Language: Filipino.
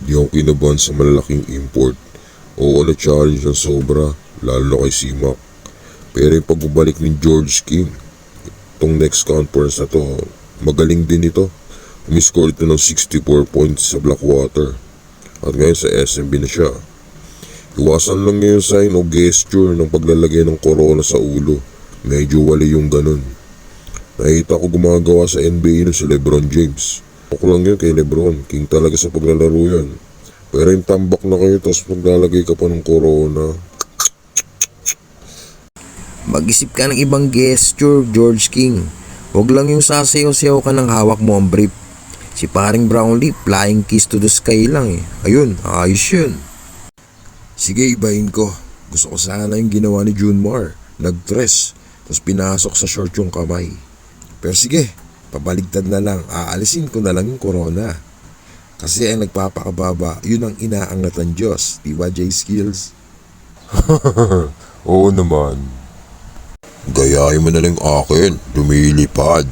Di ako kinabahan sa malalaking import. Oo, na-challenge ng sobra, lalo na kay C-Mac. Pero yung pagbabalik ni George King, itong next conference na to, magaling din ito. Umiscore ito ng 64 points sa Blackwater. At ngayon sa SMB na siya. Iwasan lang niya yung sign o gesture ng paglalagay ng corona sa ulo. Medyo wali yung ganun. Nakita ko gumagawa sa NBA no si Lebron James. Ako lang yun kay Lebron, king talaga sa paglalaro yan. Pero yung tambak na kayo tapos maglalagay ka pa ng corona. Mag-isip ka ng ibang gesture, George King. Huwag lang yung sasayaw-sayaw ka ng hawak mo ang brief. Si paring Brownlee, flying kiss to the sky lang eh. Ayun, ayos yun. Sige, ibahin ko. Gusto ko sana yung ginawa ni Junmar. Nag-dress, tapos pinasok sa short yung kamay. Pero sige, pabaligtad na lang. Aalisin ko na lang yung corona. Kasi ang nagpapakababa, yun ang inaangat ng Diyos. Diba, J-Skills? Oo naman. Gayahin mo na lang akin, lumilipad.